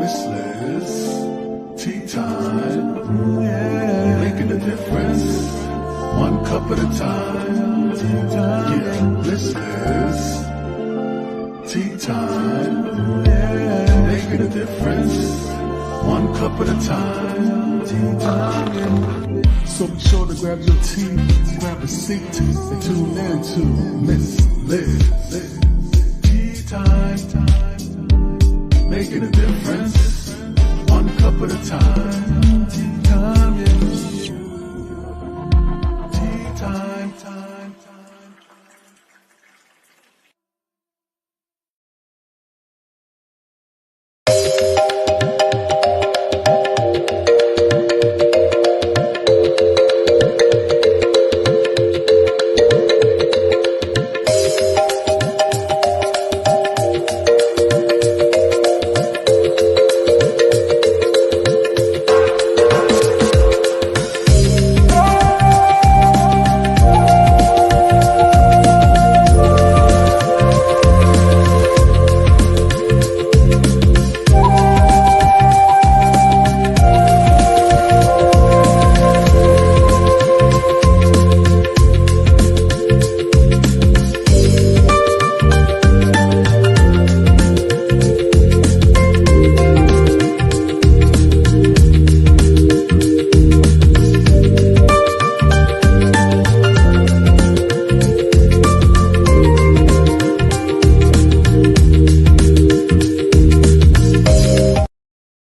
Miss Liz, tea time, yeah, making a difference, one cup at a time, tea time, yeah, Miss Liz, tea time, yeah, making a difference, one cup at a time, tea time, yeah. So be sure to grab your tea, grab a seat, and tune in to Miss Liz, tea time. Making a difference, one cup at a time. Tea time, yeah. Tea time, time.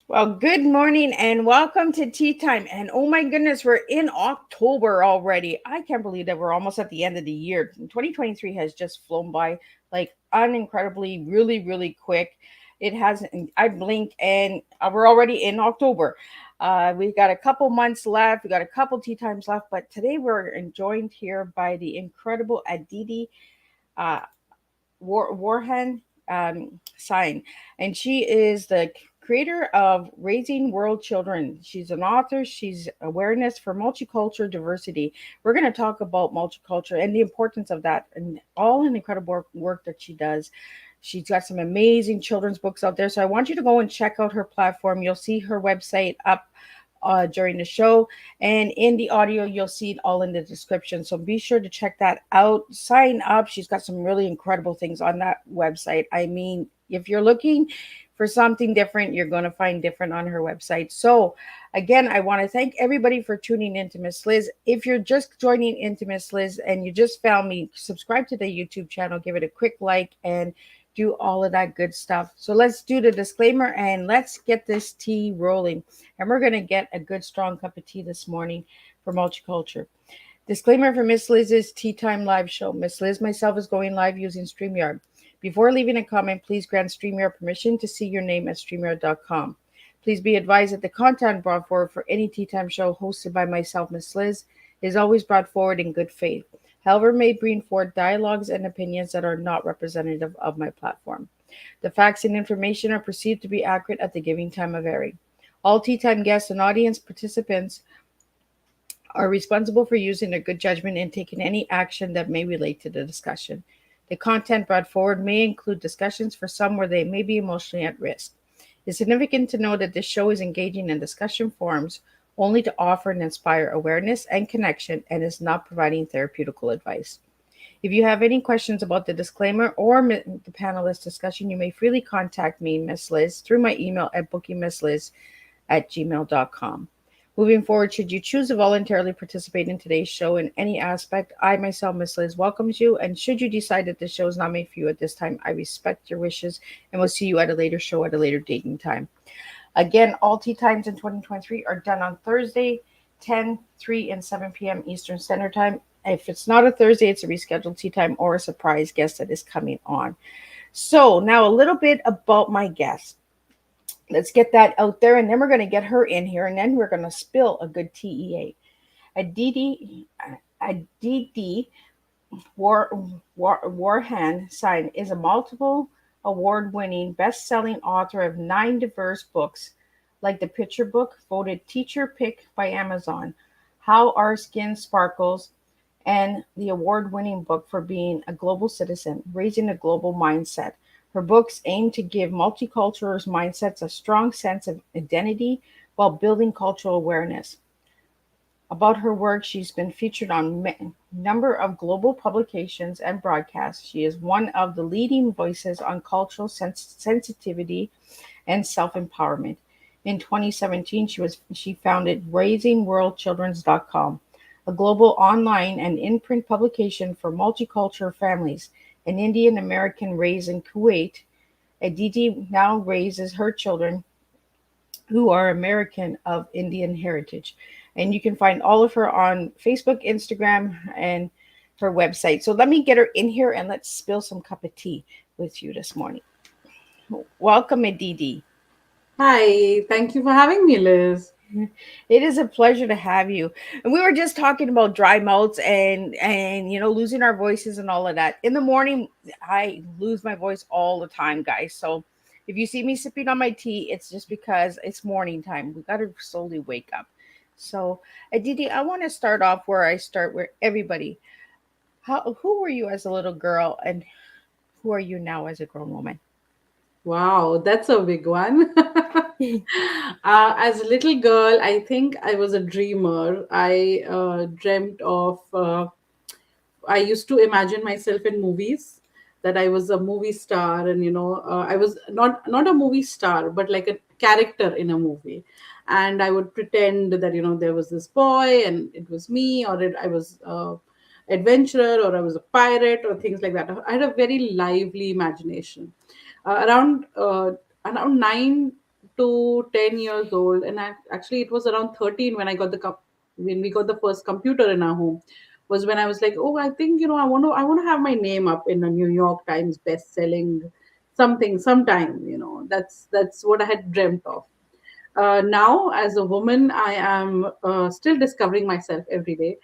Well, good morning and welcome to Tea Time. And oh my goodness, we're in October already. I can't believe that we're almost at the end of the year. 2023 has just flown by like unincredibly, really, really quick. It has, I blinked and we're already in October. We've got a couple months left. We got a couple tea times left, but today we're joined here by the incredible Aditi uh, Wardhan Singh, and she is the creator of Raising World Children. She's an author. She's awareness for multicultural diversity. We're going to talk about multicultural and the importance of that, and all the incredible work that she does. She's got some amazing children's books out there. So I want you to go and check out her platform. You'll see her website up during the show, and in the audio you'll see it all in the description, so be sure to check that out. Sign up. She's got some really incredible things on that website. I mean, if you're looking for something different, you're going to find different on her website. So again, I want to thank everybody for tuning in to Miss Liz. If you're just joining into Miss Liz and you just found me, subscribe to the YouTube channel, give it a quick like, and do all of that good stuff. So let's do the disclaimer and let's get this tea rolling. And we're going to get a good strong cup of tea this morning for multicultural. Disclaimer for Miss Liz's Tea Time live show. Miss Liz myself is going live using StreamYard. Before leaving a comment, please grant StreamYard permission to see your name at StreamYard.com. Please be advised that the content brought forward for any Tea Time show hosted by myself, Miss Liz, is always brought forward in good faith. However, may bring forth dialogues and opinions that are not representative of my platform. The facts and information are perceived to be accurate at the giving time of airing. All Tea Time guests and audience participants are responsible for using their good judgment and taking any action that may relate to the discussion. The content brought forward may include discussions for some where they may be emotionally at risk. It's significant to know that this show is engaging in discussion forums only to offer and inspire awareness and connection, and is not providing therapeutical advice. If you have any questions about the disclaimer or the panelist discussion, you may freely contact me, Miss Liz, through my email at bookingmissliz@gmail.com. Moving forward, should you choose to voluntarily participate in today's show in any aspect, I myself, Miss Liz, welcomes you. And should you decide that the show is not made for you at this time, I respect your wishes and will see you at a later show at a later date and time. Again, all tea times in 2023 are done on Thursday, 10, 3, and 7 p.m. Eastern Standard Time. If it's not a Thursday, it's a rescheduled tea time or a surprise guest that is coming on. So now a little bit about my guest. Let's get that out there, and then we're going to get her in here, and then we're going to spill a good TEA. Aditi Wardhan Singh is a multiple award-winning, best-selling author of 9 diverse books, like the picture book, voted Teacher Pick by Amazon, How Our Skin Sparkles, and the award-winning book for being a global citizen, Raising a Global Mindset. Her books aim to give multicultural mindsets a strong sense of identity while building cultural awareness. About her work, she's been featured on a number of global publications and broadcasts. She is one of the leading voices on cultural sensitivity and self-empowerment. In 2017, she founded RaisingWorldChildren's.com, a global online and in-print publication for multicultural families. An Indian American raised in Kuwait, Aditi now raises her children who are American of Indian heritage. And you can find all of her on Facebook, Instagram, and her website. So let me get her in here and let's spill some cup of tea with you this morning. Welcome, Aditi. Hi, thank you for having me, Liz. It is a pleasure to have you. And we were just talking about dry mouths and losing our voices and all of that. In the morning, I lose my voice all the time, guys. So if you see me sipping on my tea, it's just because it's morning time. We got to slowly wake up. So, Aditi, I want to start off where I start, where everybody. Who were you as a little girl, and who are you now as a grown woman? Wow, that's a big one. As a little girl, I think I was a dreamer. I dreamt of I used to imagine myself in movies, that I was a movie star, and I was not a movie star, but like a character in a movie, and I would pretend that there was this boy and it was me, or I was adventurer, or I was a pirate, or things like that. I had a very lively imagination. Around 9 to 10 years old, and actually it was around 13 when when we got the first computer in our home, was when I was like, oh, I think I want to have my name up in a New York Times best-selling something sometime. That's what I had dreamt of. Now, as a woman, I am still discovering myself every day.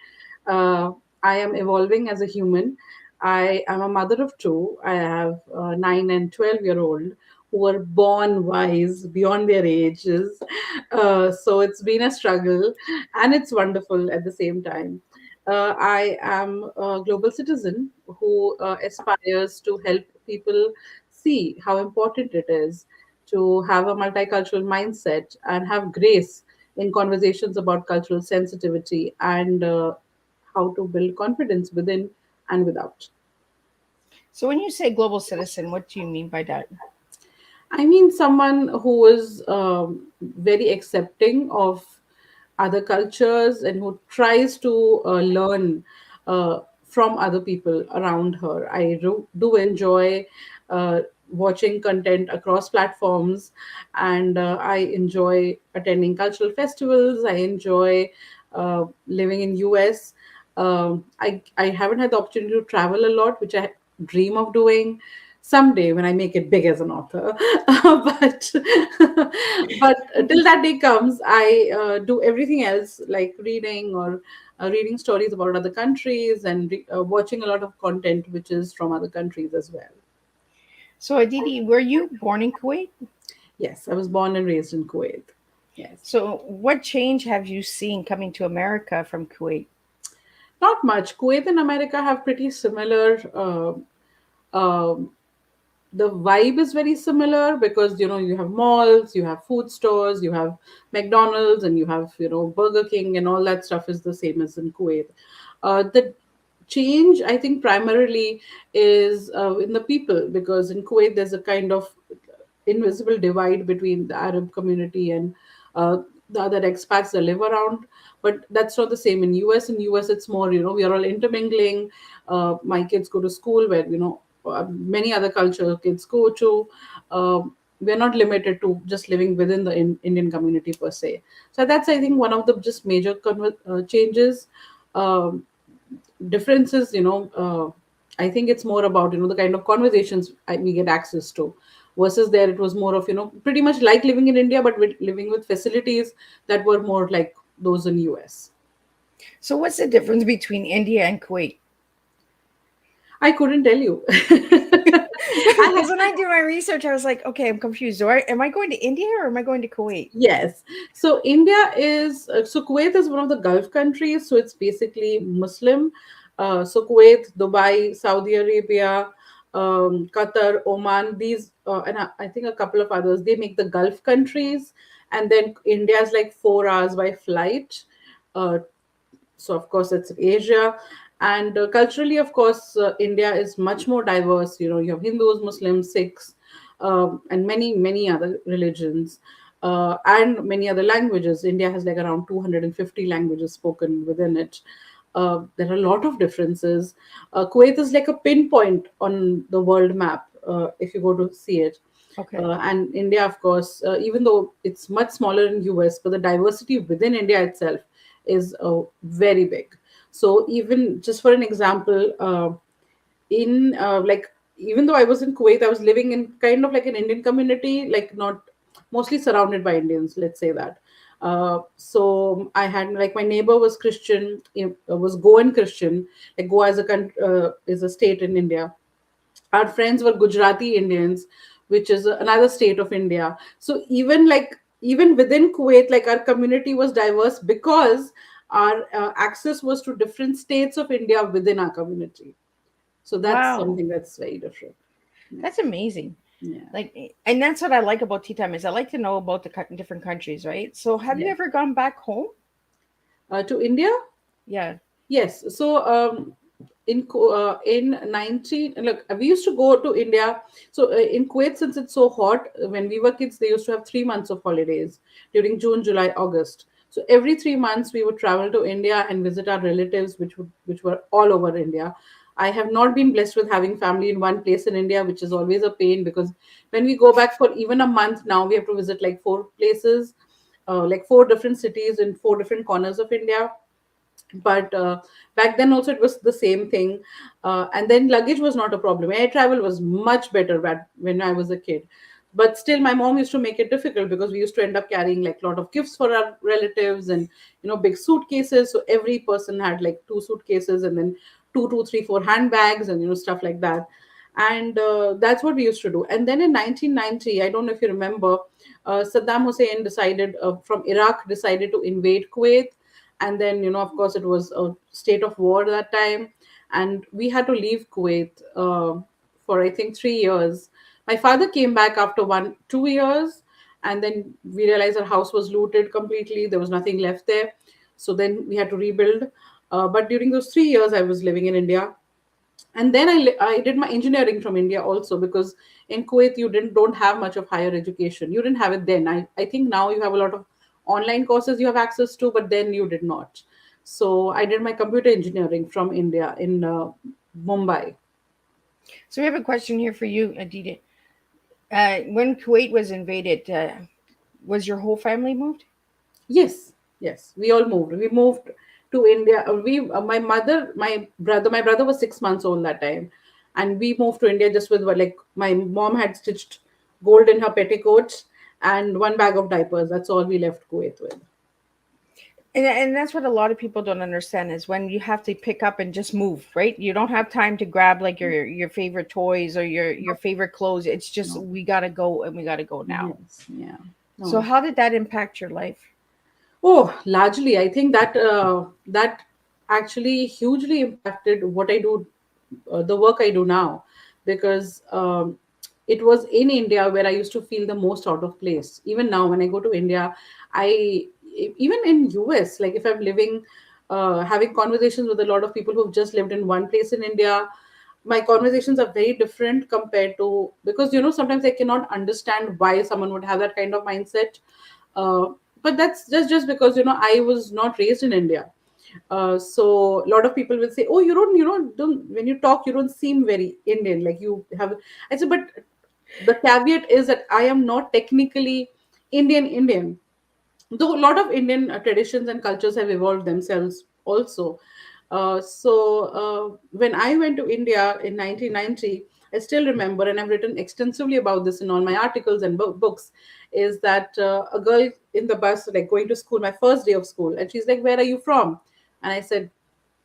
Uh, I am evolving as a human. I am a mother of two. I have 9 and 12-year-old who were born wise beyond their ages. So it's been a struggle, and it's wonderful at the same time. I am a global citizen who aspires to help people see how important it is to have a multicultural mindset and have grace in conversations about cultural sensitivity, and how to build confidence within and without. So when you say global citizen, what do you mean by that? I mean, someone who is very accepting of other cultures and who tries to learn from other people around her. I do enjoy uh, watching content across platforms, and I enjoy attending cultural festivals. I enjoy living in US. I haven't had the opportunity to travel a lot, which I dream of doing someday when I make it big as an author. but but till that day comes, I do everything else, like reading, or reading stories about other countries, and watching a lot of content which is from other countries as well. So Aditi, were you born in Kuwait? Yes, I was born and raised in Kuwait. Yes. So what change have you seen coming to America from Kuwait? Not much. Kuwait and America have pretty similar um the vibe is very similar, because you have malls, you have food stores, you have McDonald's, and you have Burger King, and all that stuff is the same as in Kuwait. The change, I think, primarily is in the people, because in Kuwait there's a kind of invisible divide between the Arab community and uh, the other expats that live around. But that's not the same in US. In US, it's more, we are all intermingling. My kids go to school where, many other culture kids go to. We're not limited to just living within the Indian community per se. So that's, I think, one of the just major changes. Um, Differences, I think it's more about the kind of conversations we get access to, versus there it was more of pretty much like living in India, but with living with facilities that were more like those in US. So what's the difference between India and Kuwait? I couldn't tell you. Because when I do my research, I was like, okay, I'm confused. Am I going to India or am I going to Kuwait? Yes. So India is, so Kuwait is one of the Gulf countries. So it's basically Muslim. So Kuwait, Dubai, Saudi Arabia, Qatar, Oman, these, and I think a couple of others, they make the Gulf countries. And then India is like 4 hours by flight. Uh, so of course it's Asia. And culturally, of course, India is much more diverse. You have Hindus, Muslims, Sikhs, and many other religions, and many other languages. India has like around 250 languages spoken within it. There are a lot of differences. Kuwait is like a pinpoint on the world map, if you go to see it. Okay. And India, of course, even though it's much smaller in US, but the diversity within India itself is very big. So even just for an example, in like, even though I was in Kuwait, I was living in kind of like an Indian community, like not mostly surrounded by Indians, let's say that. So I had, like, my neighbor was Christian, was Goan Christian. Like, Goa is is a state in India. Our friends were Gujarati Indians, which is another state of India. So even within Kuwait, like, our community was diverse because our access was to different states of India within our community. So that's Wow. something that's very different. Yeah. That's amazing. Yeah. And that's what I like about tea time is I like to know about the different countries, right? So have you Yeah. ever gone back home? To India? Yeah. Yes. So in 19, look, we used to go to India. So in Kuwait, since it's so hot, when we were kids, they used to have 3 months of holidays during June, July, August. So every 3 months we would travel to India and visit our relatives, which were all over India. I have not been blessed with having family in one place in India, which is always a pain, because when we go back for even a month now, we have to visit like four places, like four different cities in four different corners of India. But back then also it was the same thing. And then luggage was not a problem. Air travel was much better when I was a kid. But still, my mom used to make it difficult because we used to end up carrying like a lot of gifts for our relatives, and big suitcases. So every person had like two suitcases, and then two, three, four handbags, and stuff like that. And that's what we used to do. And then in 1990, I don't know if you remember, Saddam Hussein decided, from Iraq, decided to invade Kuwait. And then, of course, it was a state of war that time, and we had to leave Kuwait for, I think, 3 years. My father came back after 2 years, and then we realized our house was looted completely. There was nothing left there. So then we had to rebuild. But during those 3 years I was living in India. And then I did my engineering from India also, because in Kuwait you don't have much of higher education. You didn't have it then. I think now you have a lot of online courses you have access to, but then you did not. So I did my computer engineering from India in Mumbai. So we have a question here for you, Aditi. When Kuwait was invaded, was your whole family moved? Yes, yes, we all moved. We moved to India. My brother was 6 months old that time, and we moved to India just with, like, my mom had stitched gold in her petticoats and one bag of diapers. That's all we left Kuwait with. And that's what a lot of people don't understand is when you have to pick up and just move, right? You don't have time to grab like your favorite toys or your favorite clothes. It's just No. we gotta go and we gotta go now. Yes, yeah. So No. how did that impact your life? Oh, largely, I think that actually hugely impacted what I do, the work I do now, because it was in India where I used to feel the most out of place. Even now, when I go to India, even in US, like, if I'm living, having conversations with a lot of people who've just lived in one place in India, my conversations are very different compared to, because sometimes I cannot understand why someone would have that kind of mindset. uh, but that's just because I was not raised in India. So a lot of people will say, oh, don't, when you talk, you don't seem very Indian, like you have. I said, but the caveat is that I am not technically Indian, though a lot of Indian traditions and cultures have evolved themselves also. So when I went to India in 1990, I still remember, and I've written extensively about this in all my articles and books, is that a girl in the bus, like, going to school, my first day of school, and she's like, "Where are you from?" And I said,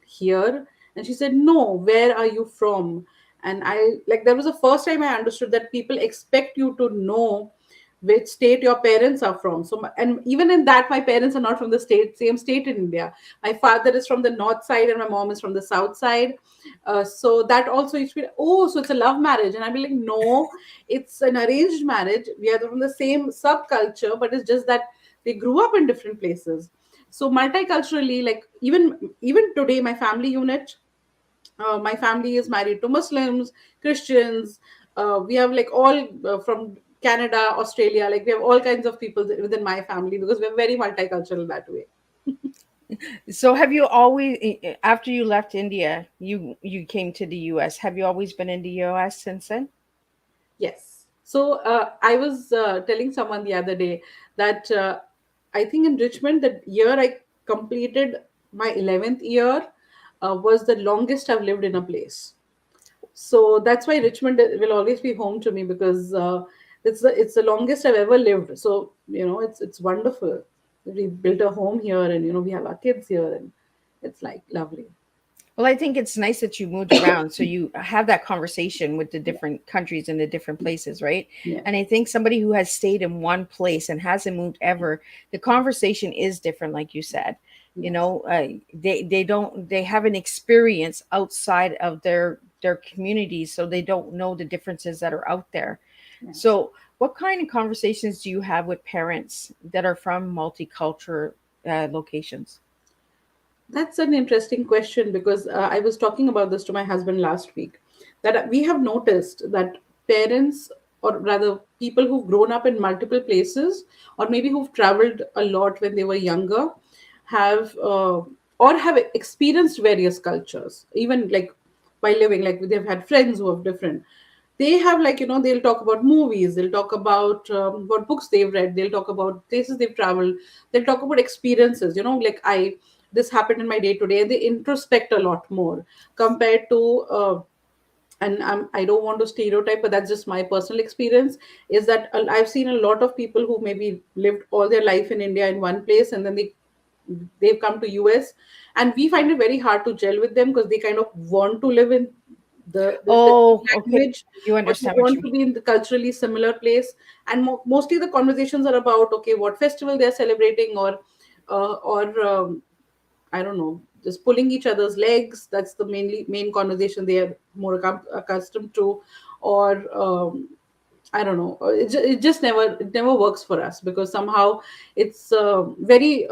"Here." And she said, "No, where are you from?" And I, like, that was the first time I understood that people expect you to know which state your parents are from. So, and even in that, my parents are not from the same state in India. My father is from the north side and my mom is from the south side. So that also used to be, oh, so it's a love marriage. And I'd be like, no, it's an arranged marriage. We are from the same subculture, but it's just that we grew up in different places. So multiculturally, like even today, my family unit, my family is married to Muslims, Christians. We have like all from Canada, Australia. Like we have all kinds of people within my family because we're very multicultural that way. So have you always, after you left India, you came to the US? Have you always been in the US since then? Yes. So I was telling someone the other day that I think in Richmond, the year I completed my 11th year was the longest I've lived in a place. So that's why Richmond will always be home to me because it's the longest I've ever lived. So it's wonderful. We built a home here, and we have our kids here, and it's like lovely. Well, I think it's nice that you moved around so you have that conversation with the Yeah. different countries and the different places, right? Yeah. And I think somebody who has stayed in one place and hasn't moved ever, the conversation is different, like you said. You Yes. know, they haven't experienced outside of their communities, so they don't know the differences that are out there. Yes. So, what kind of conversations do you have with parents that are from multicultural locations? That's an interesting question because I was talking about this to my husband last week. That we have noticed that parents, or rather people who've grown up in multiple places, or maybe who've traveled a lot when they were younger, have or have experienced various cultures, even like by living, like they've had friends who have different. They have, like, they'll talk about movies, they'll talk about what books they've read, they'll talk about places they've traveled, they'll talk about experiences, like this happened in my day to day, and they introspect a lot more compared to and I don't want to stereotype, but that's just my personal experience, is that I've seen a lot of people who maybe lived all their life in India in one place, and then they've come to US, and we find it very hard to gel with them because they kind of want to live in the same Oh, okay. language, You or they understand what want you to mean. be in the culturally similar place. And mostly the conversations are about, okay, what festival they're celebrating, or I don't know, just pulling each other's legs. That's the main conversation they are more accustomed to. Or I don't know. It just never works for us because somehow it's very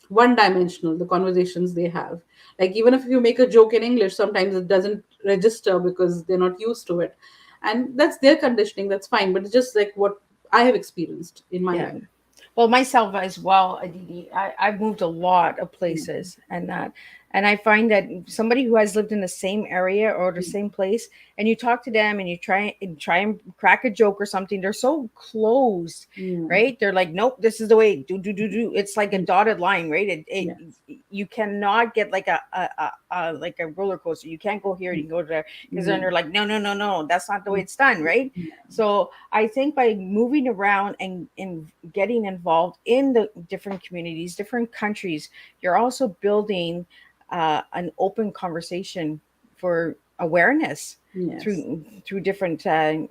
one dimensional, the conversations they have. Like even if you make a joke in English, sometimes it doesn't register because they're not used to it, and that's their conditioning. That's fine, but it's just like what I have experienced in my Yeah. life. Well, myself as well, Aditi, I've moved a lot of Yeah. places and that. And I find that somebody who has lived in the same area or the same place, and you talk to them and you try and crack a joke or something, they're so closed, Yeah. right? They're like, nope, this is the way. Do do do do. It's like a Yeah. dotted line, right? Yeah. You cannot get like a like a roller coaster. You can't go here, you can go there, because then Yeah. they're like, no, no, no, no, that's not the way it's done, right? Yeah. So I think by moving around and getting involved in the different communities, different countries, you're also building an open conversation for awareness Yes. through different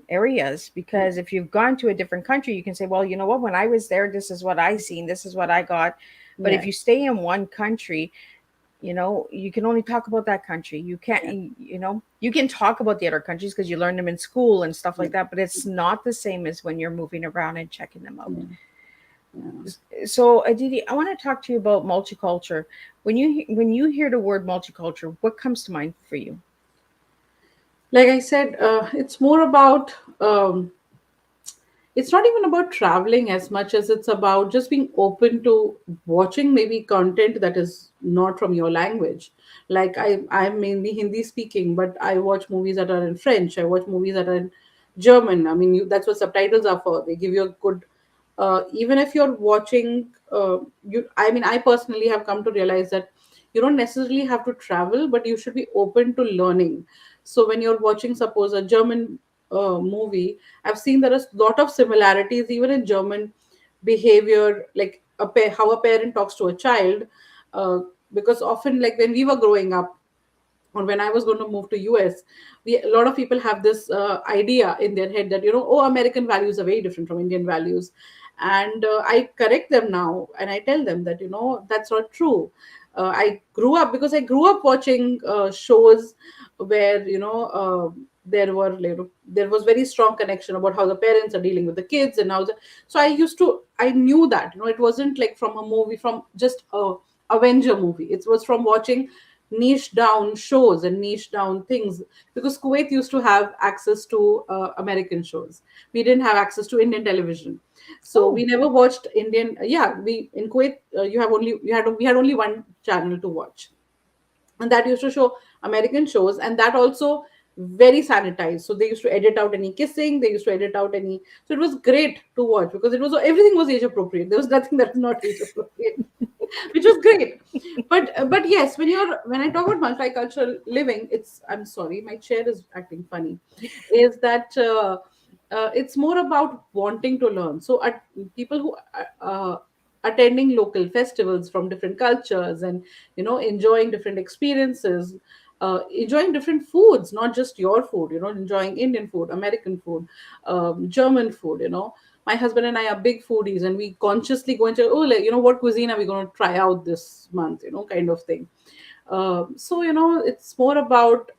areas. Yeah. Because if you've gone to a different country, you can say, well, you know what, when I was there, this is what I seen, this is what I got. But if Yeah. you stay in one country, you can only talk about that country. You can't, Yeah. you can talk about the other countries because you learn them in school and stuff Yeah. like that, but it's not the same as when you're moving around and checking them out. Yeah. Yeah. So, Aditi, I want to talk to you about multicultural. When you hear the word multicultural, what comes to mind for you? Like I said, it's more about it's not even about traveling as much as it's about just being open to watching maybe content that is not from your language. Like I'm mainly Hindi speaking, but I watch movies that are in French, I watch movies that are in German. I mean, that's what subtitles are for. They give you a good even if you're watching you I mean, I personally have come to realize that you don't necessarily have to travel, but you should be open to learning. So when you're watching, suppose, a German movie, I've seen there is a lot of similarities even in German behavior, like how a parent talks to a child. uh, because often, like when we were growing up, or when I was going to move to US, a lot of people have this idea in their head that, oh, American values are very different from Indian values. And I correct them now and I tell them that, that's not true. I grew up watching shows where, there was very strong connection about how the parents are dealing with the kids and so I knew that, it wasn't like from a movie, from just a Avenger movie. It was from watching niche down shows and niche down things, because Kuwait used to have access to American shows. We didn't have access to Indian television, so Oh, we never watched Indian. Yeah, we in Kuwait, we had only one channel to watch, and that used to show American shows, and that also very sanitized. So they used to edit out any kissing, they used to edit out any. So it was great to watch because it was everything was age appropriate. There was nothing that was not age appropriate, which was great. But yes, when I talk about multicultural living, I'm sorry, my chair is acting funny. Is that it's more about wanting to learn. So people who attending local festivals from different cultures and enjoying different experiences, enjoying different foods, not just your food, enjoying Indian food, American food, German food. My husband and I are big foodies, and we consciously go into, oh, like, what cuisine are we going to try out this month, kind of thing. So it's more about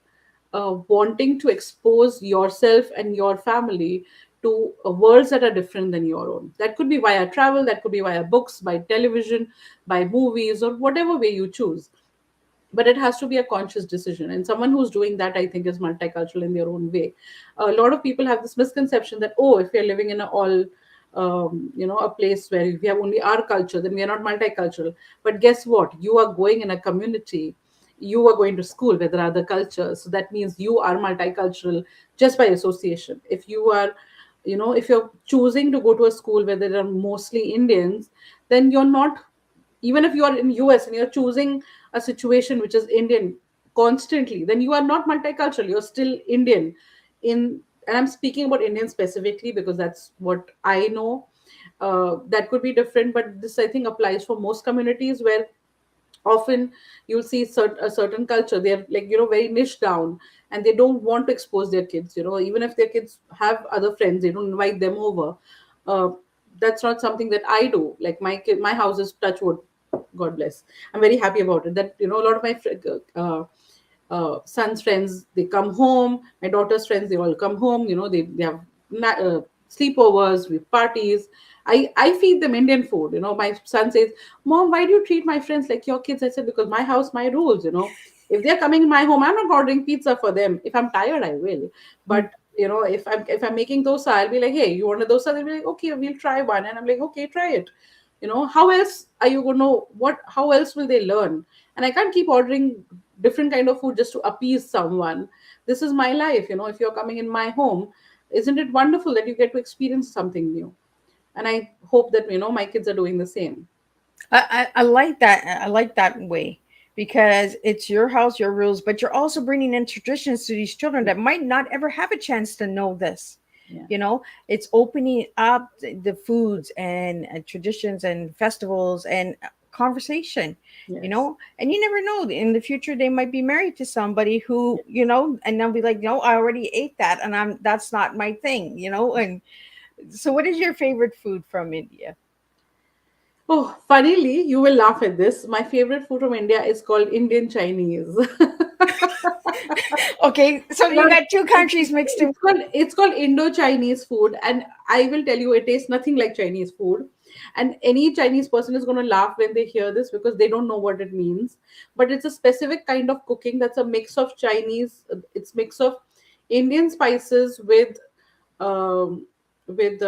wanting to expose yourself and your family to worlds that are different than your own. That could be via travel, that could be via books, by television, by movies, or whatever way you choose. But it has to be a conscious decision, and someone who's doing that, I think, is multicultural in their own way. A lot of people have this misconception that, oh, if you're living in a all a place where we have only our culture, then we are not multicultural. But guess what, you are going in a community, you are going to school where there are other cultures, so that means you are multicultural just by association. If you are, if you're choosing to go to a school where there are mostly Indians, then you're not. Even if you are in US and you're choosing a situation which is Indian constantly, then you are not multicultural, you're still Indian. In And I'm speaking about Indian specifically because that's what I know. That could be different, but this, I think, applies for most communities, where often you'll see a certain culture, they're like, very niche down, and they don't want to expose their kids. Even if their kids have other friends, they don't invite them over. uh, that's not something that I do. Like my house is touch wood, God bless, I'm very happy about it, that a lot of my son's friends, they come home, my daughter's friends, they all come home, they have sleepovers with parties. I feed them Indian food. My son says, Mom, why do you treat my friends like your kids? I said, because my house, my rules. If they're coming in my home, I'm not ordering pizza for them. If I'm tired, I will. But if I'm making dosa, I'll be like, hey, you want a dosa? They'll be like, okay, we'll try one. And I'm like, okay, try it. How else are you going to what how else will they learn? And I can't keep ordering different kind of food just to appease someone. This is my life. If you're coming in my home, isn't it wonderful that you get to experience something new? And I hope that my kids are doing the same. I like that. I like that way because it's your house, your rules, but you're also bringing in traditions to these children that might not ever have a chance to know this. Yeah. It's opening up the foods and traditions and festivals and conversation. Yes. And you never know, in the future they might be married to somebody who, and they'll be like, no, I already ate that, and that's not my thing. And so, what is your favorite food from India? Oh, funnily, you will laugh at this. My favorite food from India is called Indian Chinese. Okay, so you Well, got two countries mixed in. it's called Indo-Chinese food, and I will tell you, it tastes nothing like Chinese food. And any Chinese person is going to laugh when they hear this because they don't know what it means. But it's a specific kind of cooking that's a mix of Chinese. It's mix of Indian spices um, with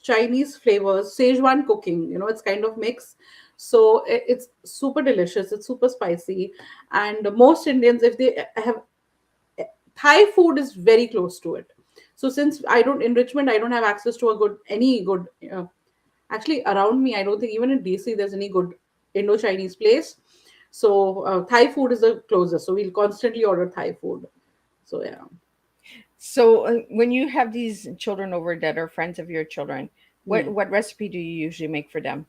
Chinese flavors, Szechuan cooking. It's kind of mix. So it's super delicious. It's super spicy, and most Indians, if they have Thai food, is very close to it. So since I don't in Richmond, I don't have access to any good. Actually, around me, I don't think even in DC there's any good Indo-Chinese place. So Thai food is the closest. So we'll constantly order Thai food. So yeah. So when you have these children over that are friends of your children, what Hmm. what recipe do you usually make for them?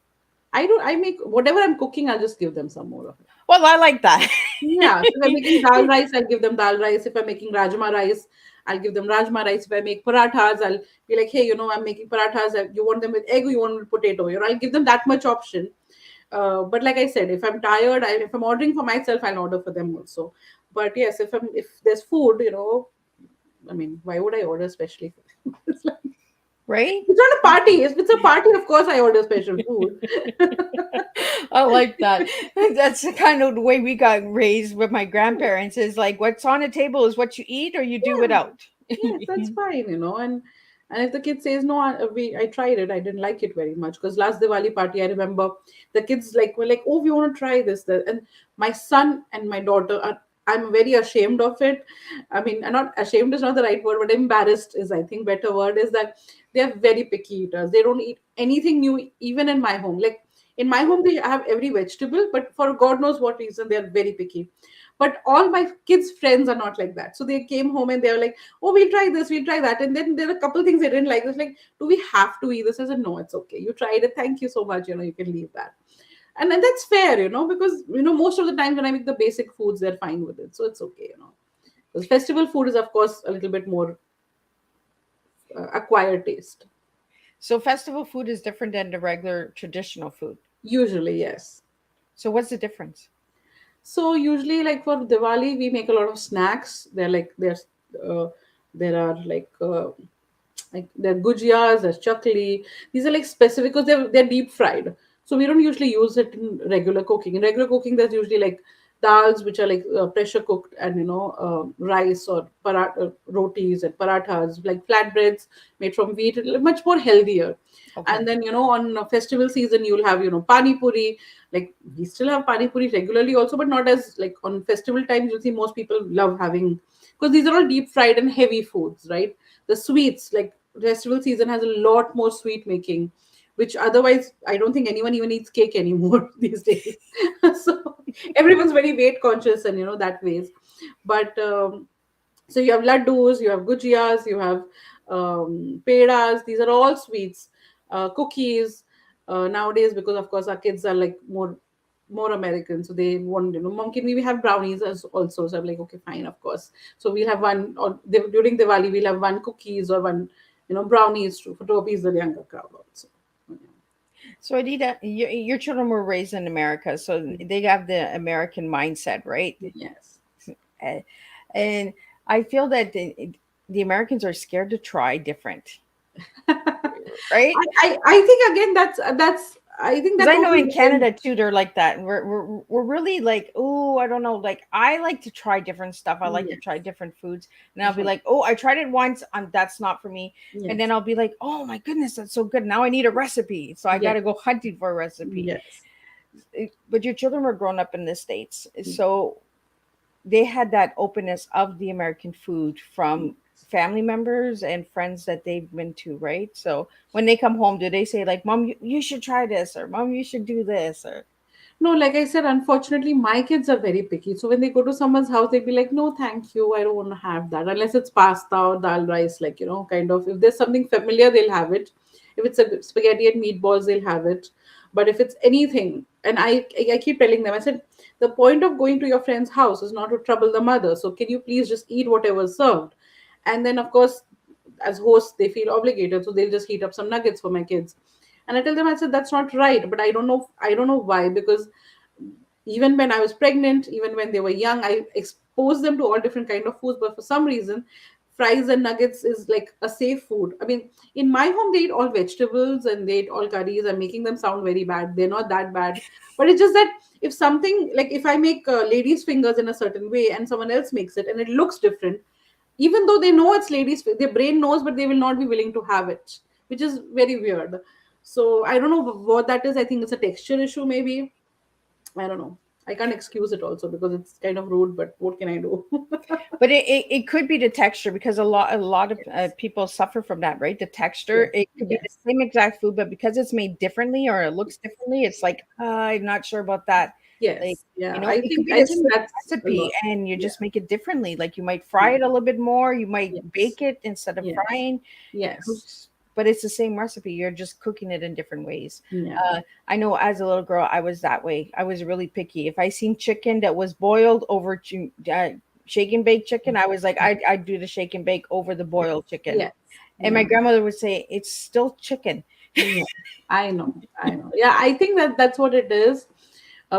I make whatever I'm cooking, I'll just give them some more of it. Well, I like that. Yeah, so if I'm making dal rice, I'll give them dal rice. If I'm making rajma rice, I'll give them rajma rice. If I make parathas, I'll be like, hey, I'm making parathas. You want them with egg or you want with potato? I'll give them that much option. But like I said, if I'm tired, if I'm ordering for myself, I'll order for them also. But yes, if there's food, I mean, why would I order specially for them? It's like, Right? it's not a party. If it's a party, of course I order special food. I like that. That's the kind of the way we got raised with my grandparents is like what's on the table is what you eat or you do Yeah. without. Yes, that's fine, and if the kid says no, I tried it, I didn't like it very much because last Diwali party, I remember the kids were like, oh, we want to try this, and my son and my daughter are. I'm very ashamed of it. I mean, not ashamed is not the right word, but embarrassed is, I think, better word is that they are very picky eaters. They don't eat anything new, even in my home. Like in my home, they have every vegetable, but for God knows what reason, they are very picky. But all my kids' friends are not like that. So they came home and they were like, "Oh, we'll try this, we'll try that." And then there are a couple things they didn't like. It's like, "Do we have to eat this?" I said, "No, it's okay. You tried it. Thank you so much. You can leave that." And then that's fair, because most of the time when I make the basic foods, they're fine with it, so it's okay. Because festival food is, of course, a little bit more acquired taste. So festival food is different than the regular traditional food. Usually, yes. So what's the difference? So usually, like for Diwali, we make a lot of snacks. Uh, there are like they're gujiyas, there's chakli. These are like specific because they're deep fried. So we don't usually use it in regular cooking. In regular cooking, there's usually like dals which are like pressure cooked, and rice or rotis and parathas, like flatbreads made from wheat, much more healthier. Okay. And then on festival season, you'll have pani puri. Like we still have pani puri regularly also, but not as like on festival times. You'll see most people love having, because these are all deep fried and heavy foods, right? The sweets, like festival season has a lot more sweet making, which otherwise I don't think anyone even eats cake anymore these days. So everyone's very weight conscious and that ways. But so you have laddus, you have gujiyas, you have pedas. These are all sweets, cookies. Nowadays, because of course our kids are like more American, so they want mom, can we have brownies as also? So I'm like, okay, fine, of course. So we'll have one, or during Diwali we'll have one cookies or one brownies to appease the younger crowd also. So Adita, your children were raised in America, so they have the American mindset, right? Yes. Uh, And I feel that the Americans are scared to try different, right? I think again that's I think Because that I know totally in depends. Canada too, they're like that. We're really like, oh, I don't know. Like I like to try different stuff. I like to try Yes. different foods, and I'll be like, oh, I tried it once. That's not for me. And then Yes. I'll be like, oh my goodness, that's so good. Now I need a recipe, so I got Yes. to go hunting for a recipe. Yes. But your children were grown up in the States, so they had that openness of the American food from family members and friends that they've been to, right? So when they come home, do they say like, "Mom, you should try this," or "Mom, you should do this," or No, like I said, unfortunately, my kids are very picky. So when they go to someone's house, they'd be like, "No, thank you, I don't want to have that." Unless it's pasta or dal rice, like kind of. If there's something familiar, they'll have it. If it's a spaghetti and meatballs, they'll have it. But if it's anything, and I keep telling them, I said, the point of going to your friend's house is not to trouble the mother. So can you please just eat whatever's served? And then, of course, as hosts, they feel obligated, so they'll just heat up some nuggets for my kids. And I tell them, I said, that's not right, but I don't know why, because even when I was pregnant, even when they were young, I exposed them to all different kind of foods. But for some reason, fries and nuggets is like a safe food. I mean, in my home, they eat all vegetables and they eat all curries. I'm making them sound very bad. They're not that bad, but it's just that if something, like if I make ladies' fingers in a certain way and someone else makes it and it looks different, even though they know it's their brain knows, but they will not be willing to have it, which is very weird. So I don't know what that is. I think it's a texture issue, maybe. I don't know. I can't excuse it also because it's kind of rude, but what can I do? but it could be the texture because a lot of people suffer from that, right? The texture, Yes, it could be the yes, same exact food, but because it's made differently or it looks differently, it's like I'm not sure about that. Like yes, yeah. I it could think be I the think same that's a recipe lot. and you Yeah, just make it differently. Like you might fry yeah, it a little bit more, you might yes, bake it instead of yes, frying. yes. but it's the same recipe. You're just cooking it in different ways. Yeah. I know as a little girl, I was that way. I was really picky. If I seen chicken that was boiled over shake and bake chicken, I was like, I'd do the shake and bake over the Yes. boiled chicken. Yes. And my Yeah. grandmother would say, it's still chicken. Yeah. I know. I know. Yeah, I think that that's what it is.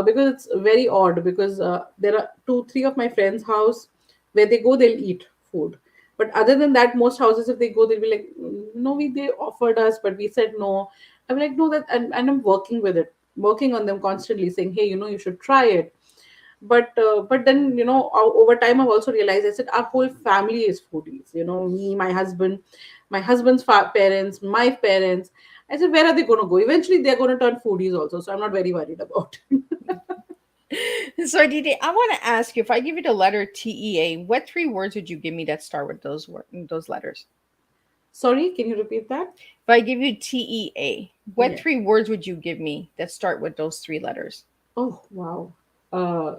Because it's very odd because there are two, three of my friends' house where they go, they'll eat food. But other than that, most houses, if they go, they'll be like, no, they offered us, but we said no. I'm like, no, that, and I'm working with it, working on them constantly, saying, hey, you should try it. But then over time I've also realized, I said our whole family is foodies. Me, my husband, my husband's parents, my parents. I said, where are they going to go? Eventually they're going to turn foodies also, so I'm not very worried about it. So, Didi, I want to ask you, if I give you the letter TEA, what three words would you give me that start with those letters? Sorry, can you repeat that? If I give you TEA, what Yeah. three words would you give me that start with those three letters? Oh, wow. uh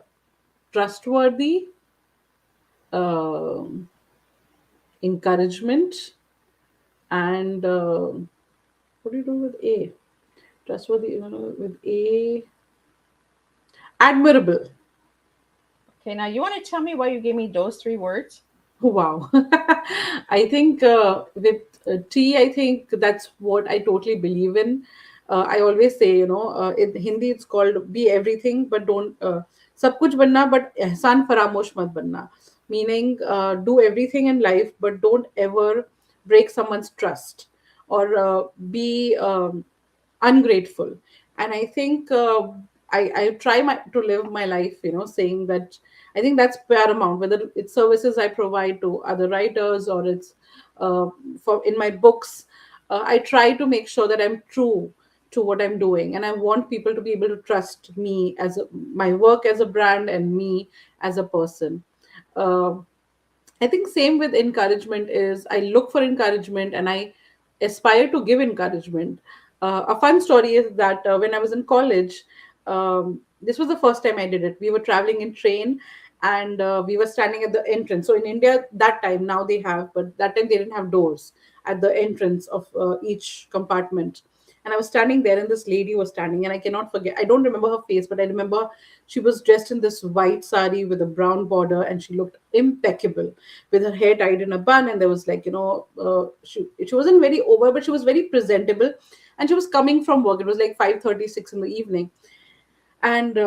Trustworthy, um encouragement, and what do you do with A? Trustworthy, with A, admirable. Okay, now you want to tell me why you gave me those three words? Wow. I think with tea, I think that's what I totally believe in. I always say, in Hindi it's called be everything, but don't sab kuch banna, but ehsan faramosh mat banna. Meaning, do everything in life, but don't ever break someone's trust or be ungrateful. And I think I try to live my life, saying that I think that's paramount, whether it's services I provide to other writers or it's uh, for in my books. I try to make sure that I'm true to what I'm doing, and I want people to be able to trust me as my work as a brand and me as a person. Uh, I think same with encouragement is I look for encouragement and I aspire to give encouragement. A fun story is that when I was in college, this was the first time I did it. We were traveling in train and we were standing at the entrance. So in India that time, now they have, but that time they didn't have doors at the entrance of each compartment. And I was standing there, and this lady was standing, and I cannot forget. I don't remember her face, but I remember she was dressed in this white sari with a brown border, and she looked impeccable with her hair tied in a bun. And there was like, she wasn't very over, but she was very presentable. And she was coming from work. It was like 5:36 in the evening, and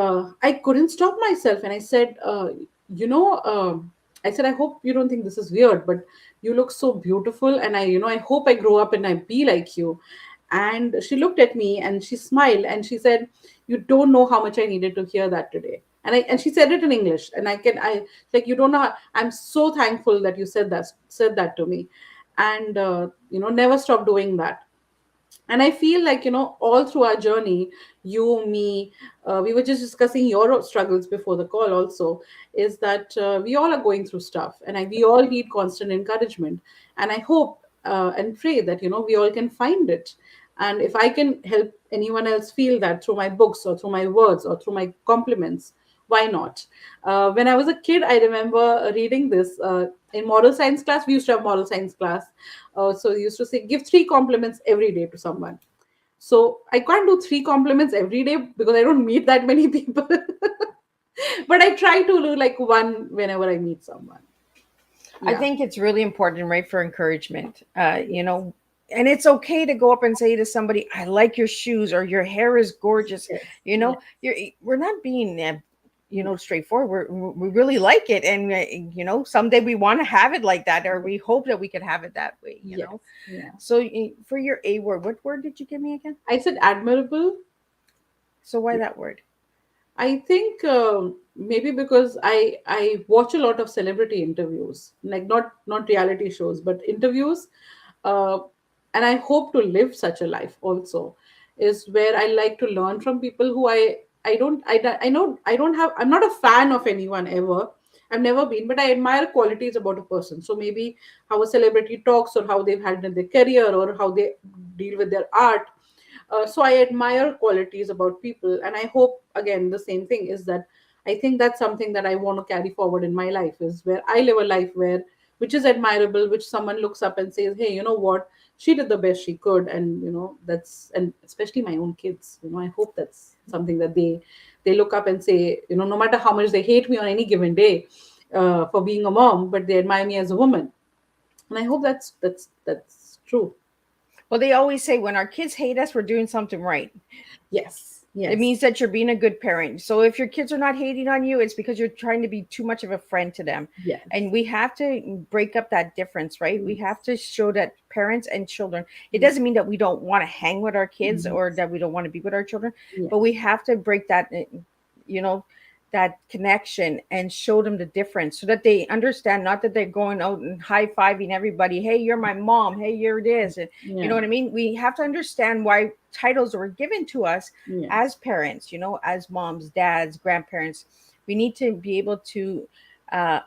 I couldn't stop myself, and I said, you know I said, I hope you don't think this is weird, but you look so beautiful, and I hope I grow up and I be like you. And she looked at me and she smiled and she said, you don't know how much I needed to hear that today. And she said it in English, and I like, you don't know I'm so thankful that you said that to me. And never stop doing that. And I feel like, all through our journey, you, me, we were just discussing your struggles before the call also, is that we all are going through stuff, and we all need constant encouragement. And I hope and pray that, we all can find it. And if I can help anyone else feel that through my books or through my words or through my compliments, why not? When I was a kid, I remember reading this in moral science class. We used to have moral science class. So we used to say, give three compliments every day to someone. So I can't do three compliments every day because I don't meet that many people. But I try to do like one whenever I meet someone. I Yeah. think it's really important, right, for encouragement. And it's okay to go up and say to somebody, "I like your shoes," or "Your hair is gorgeous." Yes. You know, Yes. we're not being, straightforward. We really like it, and someday we want to have it like that, or we hope that we can have it that way. Yes. Yeah. So for your A word, what word did you give me again? I said admirable. So why that word? I think maybe because I watch a lot of celebrity interviews, like not reality shows, but interviews, uh, and I hope to live such a life also. Is where I like to learn from people who I know I don't have, I'm not a fan of anyone ever. I've never been, but I admire qualities about a person. So maybe how a celebrity talks, or how they've handled their career, or how they deal with their art. So I admire qualities about people, and I hope again the same thing is that I think that's something that I want to carry forward in my life, is where I live a life where which is admirable, which someone looks up and says, hey, you know what, she did the best she could. And that's, and especially my own kids, I hope that's something that they look up and say, no matter how much they hate me on any given day for being a mom, but they admire me as a woman. And I hope that's true. Well, they always say when our kids hate us, we're doing something right. Yes, It yes, means that you're being a good parent. So if your kids are not hating on you, it's because you're trying to be too much of a friend to them. yes, And we have to break up that difference, right? We have to show that parents and children, it yes, doesn't mean that we don't want to hang with our kids or yes, that we don't want to be with our children, but yes, we have to break that, you know, that connection and show them the difference so that they understand, not that they're going out and high-fiving everybody. Hey, you're my mom. Hey, you're this. And you know yeah, what I mean? We have to understand why titles were given to us as yes, parents, as moms, dads, grandparents. We need to be able to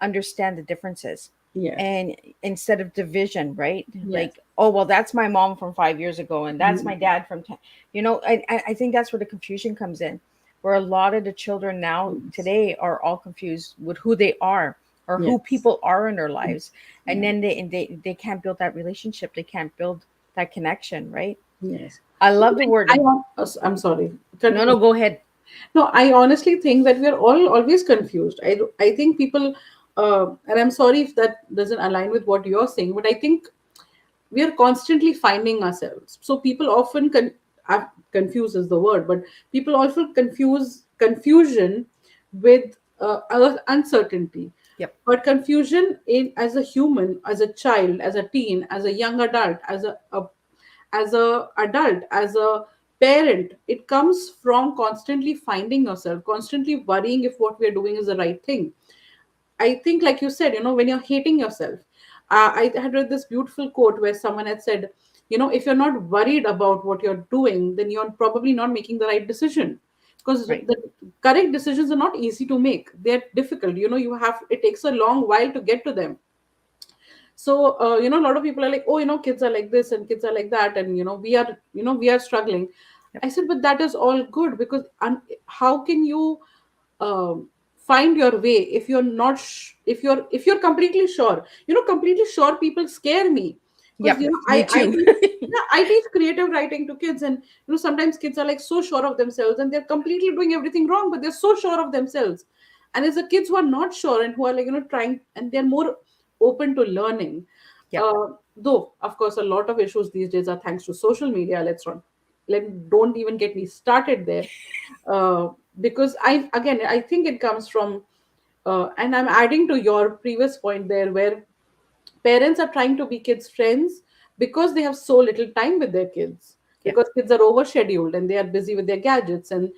understand the differences, yes, and instead of division, right? yes, Like, oh, well, that's my mom from 5 years ago, and that's my mm, dad from 10. I think that's where the confusion comes in, where a lot of the children now yes, today are all confused with who they are or who yes, people are in their lives, and yeah, then they can't build that relationship. They can't build that connection, right? yes. I love the word. I'm sorry. No, Continue. no, go ahead. No, I honestly think that we are all always confused. I think people, and I'm sorry if that doesn't align with what you're saying, but I think we are constantly finding ourselves. So people often confuse is the word, but people often confuse confusion with uncertainty. Yep. But confusion in as a human, as a child, as a teen, as a young adult, as a adult, as a parent, it comes from constantly finding yourself, constantly worrying if what we are doing is the right thing. I think, like you said, when you're hating yourself, I had read this beautiful quote where someone had said, if you're not worried about what you're doing, then you're probably not making the right decision. Because Right. the correct decisions are not easy to make. They're difficult. It takes a long while to get to them. So a lot of people are like, oh, kids are like this and kids are like that, and we are struggling. Yep. I said, but that is all good, because how can you um, find your way if you're not if you're completely sure? Completely sure people scare me, because Yep. I Me I too. teach, yeah, I teach creative writing to kids, and sometimes kids are like so sure of themselves and they're completely doing everything wrong, but they're so sure of themselves. And it's the kids who are not sure and who are like trying, and they're more open to learning. Yep. Though of course a lot of issues these days are thanks to social media. Don't even get me started there. Because I think it comes from, and I'm adding to your previous point there, where parents are trying to be kids friends because they have so little time with their kids, Yep. because kids are overscheduled and they are busy with their gadgets, and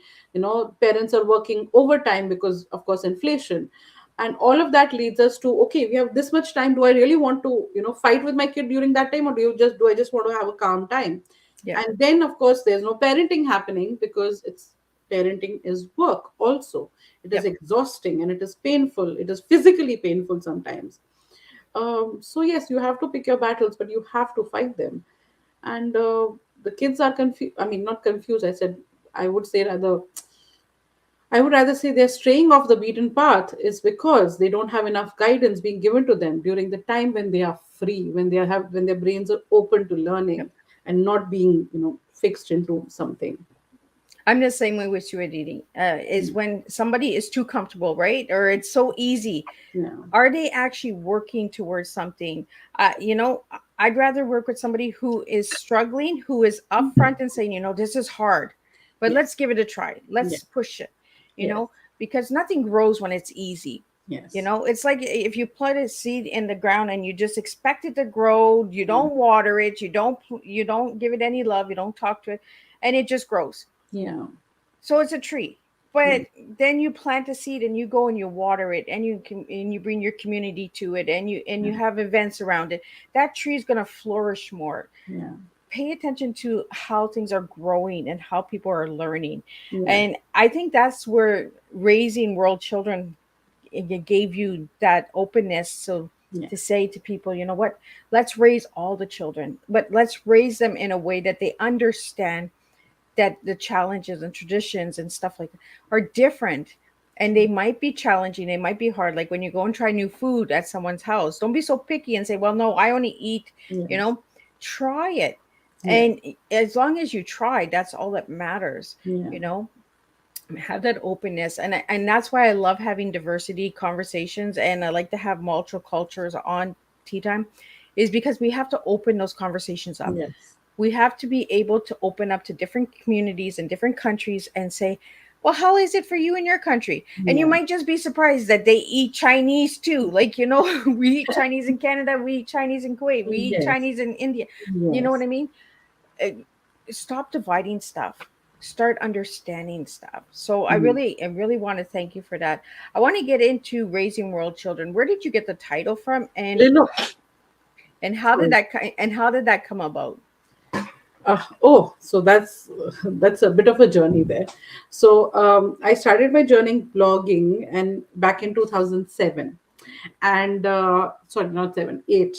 parents are working overtime because of course inflation. And all of that leads us to, okay, we have this much time, do I really want to fight with my kid during that time, or do I just want to have a calm time? Yep. And then of course there's no parenting happening, because it's parenting is work also. It is Yep. exhausting and it is painful, it is physically painful sometimes. So yes, you have to pick your battles, but you have to fight them. And the kids are confused. I mean, not confused. I would say rather, I would rather say they're straying off the beaten path is because they don't have enough guidance being given to them during the time when they are free, when their brains are open to Yep. learning and not being, fixed into something. I'm the same way with you, Aditi. Is Mm. when somebody is too comfortable, right? Or it's so easy. Yeah. Are they actually working towards something? I'd rather work with somebody who is struggling, who is upfront and saying, this is hard, but Yes. let's give it a try. Yes. Let's push it, you Yes. know, because nothing grows when it's easy. Yes. It's like if you plant a seed in the ground and you just expect it to grow, you don't water it, you don't give it any love, you don't talk to it, and it just grows. Yeah. So it's a tree. Yeah. But then you plant a seed and you go and you water it and you bring your community to it and you Yeah. have events around it. That tree is going to flourish more. Yeah. Pay attention to how things are growing and how people are learning. Yeah. And I think that's where raising world children gave you that openness. So to Yes. say to people, you know what, let's raise all the children, but let's raise them in a way that they understand that the challenges and traditions and stuff like that are different, and they might be challenging, they might be hard. Like when you go and try new food at someone's house, don't be so picky and say, well, no, I only eat, you Yes. know try it. Yeah. And as long as you try, that's all that matters, Yeah. you know. Have that openness, and that's why I love having diversity conversations, and I like to have multiple cultures on tea time, is because we have to open those conversations up. Yes. We have to be able to open up to different communities and different countries and say, well, how is it for you in your country? And you Yeah. might just be surprised that they eat Chinese too. Like, you know, we eat Chinese in Canada, we eat Chinese in Kuwait, we eat Yes. Chinese in India. You know what Yes. I mean? uh, Stop dividing stuff, start understanding stuff. So Mhm. I really want to thank you for that. I want to get into raising world children. Where did you get the title from, You know, and how did sorry. that come about? Oh, so that's a bit of a journey there. So I started my journey blogging and back in 2007, and sorry, not seven, eight.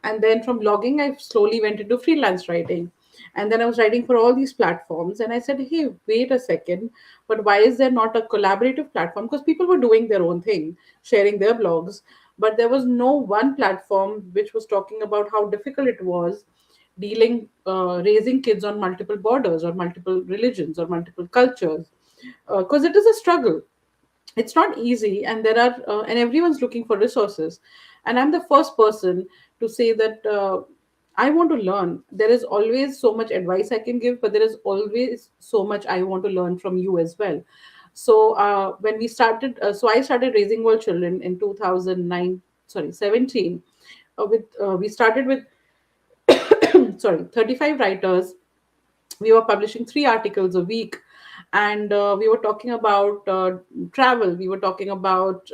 And then from blogging, I slowly went into freelance writing, and then I was writing for all these platforms. And I said, hey, wait a second, but why is there not a collaborative platform? Because people were doing their own thing, sharing their blogs, but there was no one platform which was talking about how difficult it was dealing raising kids on multiple borders or multiple religions or multiple cultures, because it is a struggle. It's not easy, and there are and everyone's looking for resources. And I'm the first person to say that I want to learn. There is always so much advice I can give, but there is always so much I want to learn from you as well. So when we started so I started raising world children in 2009, sorry, 17. With We started with sorry, 35 writers. We were publishing 3 articles a week, and we were talking about travel, we were talking about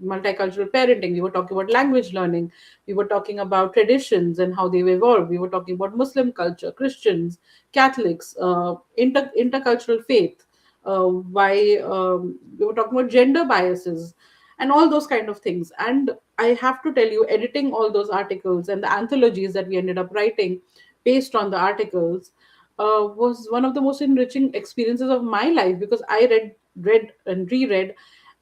multicultural parenting, we were talking about language learning, we were talking about traditions and how they've evolved, we were talking about Muslim culture, Christians, Catholics, intercultural faith, why we were talking about gender biases and all those kind of things. And I have to tell you, editing all those articles and the anthologies that we ended up writing based on the articles was one of the most enriching experiences of my life, because I read and reread,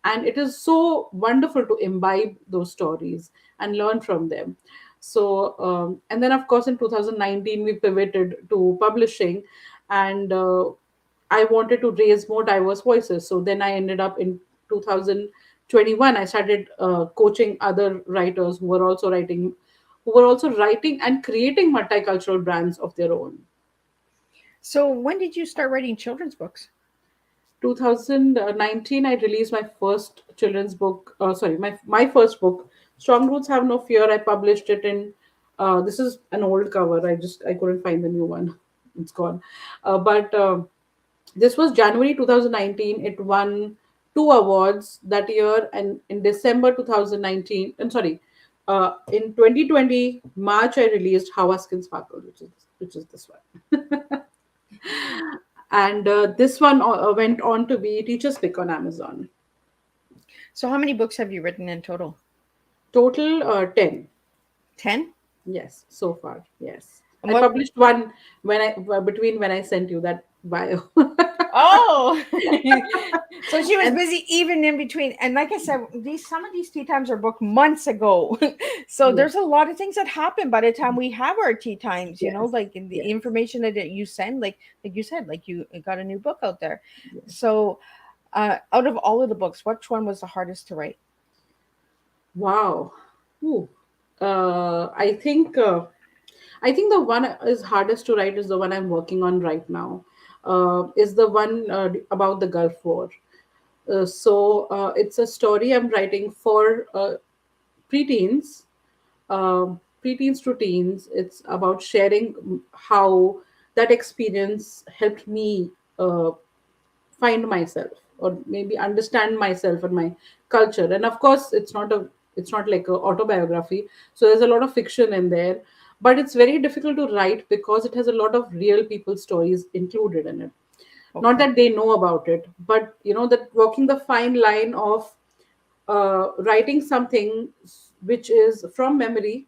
and it is so wonderful to imbibe those stories and learn from them. So, and then of course in 2019 we pivoted to publishing, and I wanted to raise more diverse voices. So then I ended up in 2021. I started coaching other writers who were also writing and creating multicultural brands of their own. So when did you start writing children's books? 2019, I released my first children's book. Sorry, my first book, Strong Roots Have No Fear. I published it in. This is an old cover. I couldn't find the new one. It's gone. But this was January 2019. It won 2 awards that year, and in December 2019. I'm sorry. In 2020 March, I released How Our Skin Sparkles, which is this one. And this one went on to be Teacher's Pick on Amazon. So how many books have you written in total? Total 10. 10? Yes, so far. Yes. And I what? published one between when I sent you that bio. Oh, so she was And busy even in between. And like I said, these some of these tea times are booked months ago. So yes, there's a lot of things that happen by the time we have our tea times. You know, yes, like in the yes, information that you send, like you said, like you got a new book out there. yes. So, out of all of the books, which one was the hardest to write? Wow. Ooh. I think the one is hardest to write is the one I'm working on right now. Is the one about the Gulf War. It's a story I'm writing for preteens, preteens to teens. It's about sharing how that experience helped me find myself, or maybe understand myself and my culture. And of course, it's not like a autobiography. So there's a lot of fiction in there, but it's very difficult to write because it has a lot of real people stories included in it. Not Okay. that they know about it, but that walking the fine line of writing something which is from memory,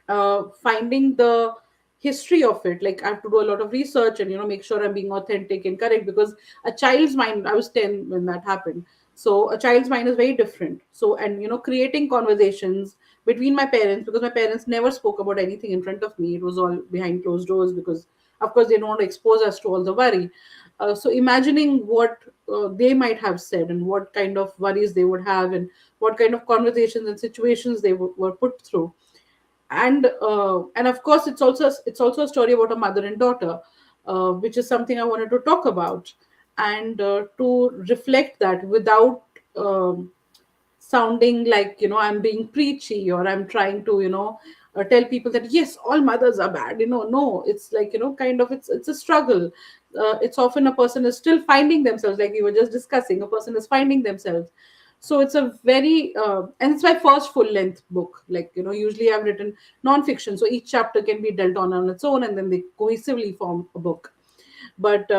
finding the history of it. Like, I have to do a lot of research and make sure I'm being authentic and correct, because a child's mind, I was 10 when that happened, so a child's mind is very different. So, and creating conversations between my parents, because my parents never spoke about anything in front of me. It was all behind closed doors because, of course, they don't want to expose us to all the worry. So imagining what they might have said and what kind of worries they would have and what kind of conversations and situations they were put through. And of course it's also a story about a mother and daughter, which is something I wanted to talk about, and to reflect that without sounding like, I'm being preachy, or I'm trying to, tell people that yes, all mothers are bad. No, it's like, kind of, it's a struggle. It's often a person is still finding themselves, like we were just discussing, a person is finding themselves. So it's a very and it's my first full length book. Like, usually I've written non-fiction, so each chapter can be dealt on its own, and then they cohesively form a book. But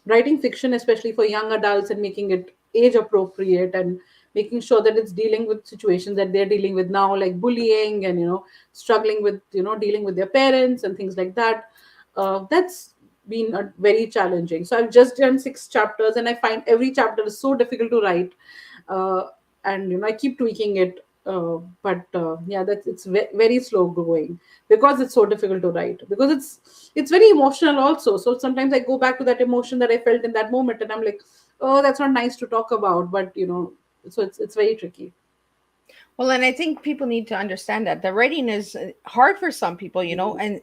writing fiction, especially for young adults, and making it age appropriate, and making sure that it's dealing with situations that they're dealing with now, like bullying, and struggling with, dealing with their parents and things like that, that's been a very challenging. So I've just done 6 chapters, and I find every chapter is so difficult to write. uh, and I keep tweaking it. But yeah, that's it's very slow going, because it's so difficult to write, because it's very emotional also. So sometimes I go back to that emotion that I felt in that moment, and I'm like, oh, that's not nice to talk about. But so it's very tricky. Well, and I think people need to understand that the writing is hard for some people, and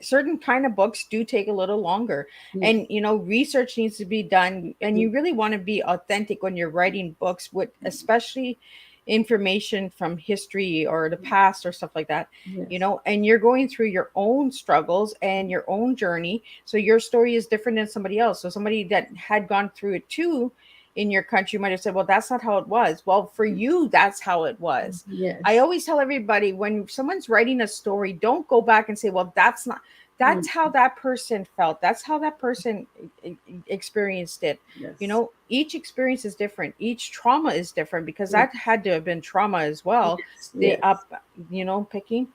certain kind of books do take a little longer. Yes. And research needs to be done, and Yes. you really want to be authentic when you're writing books, with especially information from history or the past or stuff like that. Yes. And you're going through your own struggles and your own journey, so your story is different than somebody else. So somebody that had gone through it too in your country might have said, well, that's not how it was. Well, for you, that's how it was. I Yes. always tell everybody, when someone's writing a story, don't go back and say, well, that's not, Mm. that's how that person felt, that's how that person experienced it. Yes. Each experience is different, each trauma is different, because that had to have been trauma as well. Yes. They Yes. up, picking.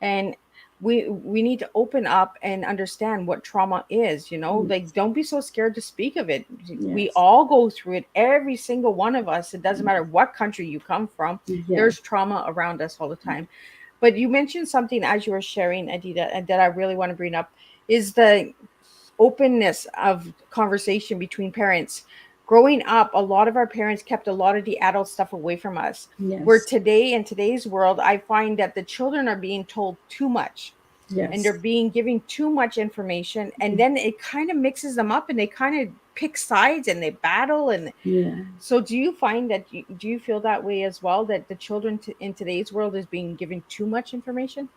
And we need to open up and understand what trauma is. Like, Yes. don't be so scared to speak of it. We Yes. all go through it, every single one of us. It doesn't matter what country you come from, Yes. there's trauma around us all the time. But you mentioned something as you were sharing, Adita, and that I really want to bring up, is the openness of conversation between parents. Growing up, a lot of our parents kept a lot of the adult stuff away from us. Where Yes. today, in today's world, I find that the children are being told too much, and they're Yes. being given too much information, and then it kind of mixes them up, and they kind of pick sides, and they battle. And Yeah. so do you find that do you feel that way as well, that the children in today's world is being given too much information?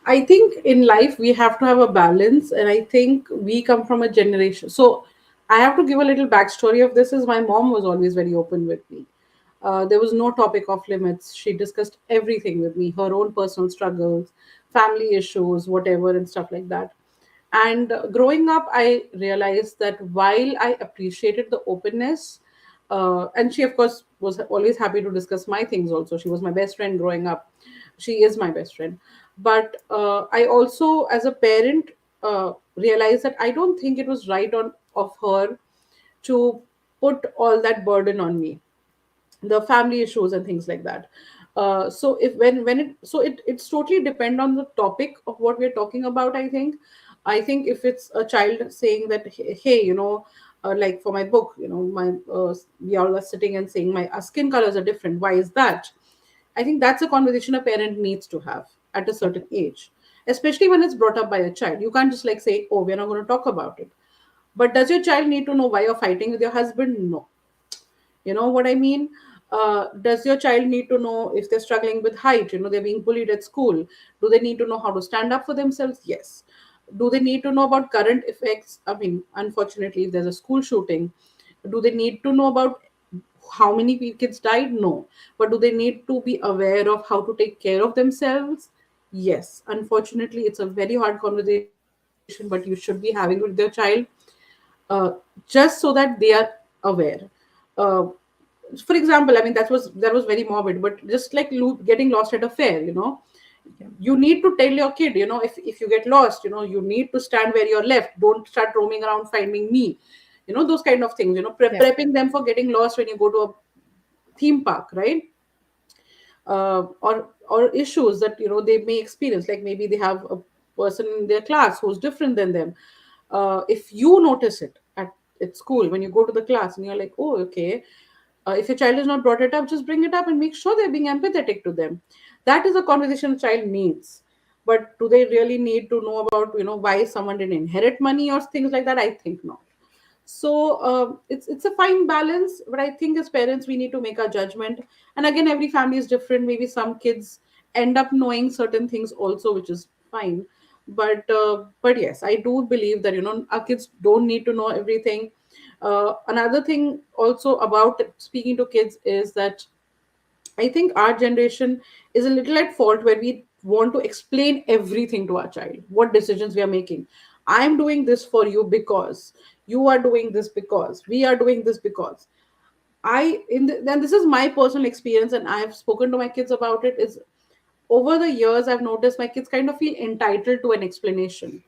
I think in life we have to have a balance, and I think we come from a generation. So I have to give a little backstory of this. Is my mom was always very open with me. There was no topic off limits. She discussed everything with me, her own personal struggles, family issues, whatever, and stuff like that. And growing up, I realized that while I appreciated the openness, and she, of course, was always happy to discuss my things also. She was my best friend growing up. She is my best friend. But I also, as a parent, realized that I don't think it was right on of her to put all that burden on me, the family issues and things like that. So if when it so it's totally depend on the topic of what we're talking about. I think if it's a child saying that, hey, like for my book, my we all are sitting and saying my skin colors are different, why is that? I think that's a conversation a parent needs to have at a certain age, especially when it's brought up by a child. You can't just like say, oh, we're not going to talk about it. But does your child need to know why you're fighting with your husband? No. You know what I mean? Does your child need to know if they're struggling with height? They're being bullied at school. Do they need to know how to stand up for themselves? Yes. Do they need to know about current effects? I mean, unfortunately, if there's a school shooting, do they need to know about how many kids died? No. But do they need to be aware of how to take care of themselves? Yes. Unfortunately, it's a very hard conversation, but you should be having with your child, uh, just so that they are aware. Uh, for example, I mean, that was very morbid, but just like getting lost at a fair, Yeah. you need to tell your kid, if you get lost, you need to stand where you're left. Don't start roaming around finding me. Those kind of things. Yeah. Prepping them for getting lost when you go to a theme park, right? or issues that they may experience, like maybe they have a person in their class who's different than them. If you notice it at school when you go to the class and you're like, oh, okay, if your child is not brought it up, just bring it up and make sure they're being empathetic to them. That is a conversation a child needs. But do they really need to know about why someone didn't inherit money or things like that? I think not. So it's a fine balance, but I think as parents we need to make our judgment. And again, every family is different. Maybe some kids end up knowing certain things also, which is fine. But yes, I do believe that our kids don't need to know everything. Another thing also about speaking to kids is that I think our generation is a little at fault where we want to explain everything to our child, what decisions we are making. I'm doing this for you because you are doing this because we are doing this because then this is my personal experience, and I've spoken to my kids about it. Is over the years I've noticed my kids kind of feel entitled to an explanation,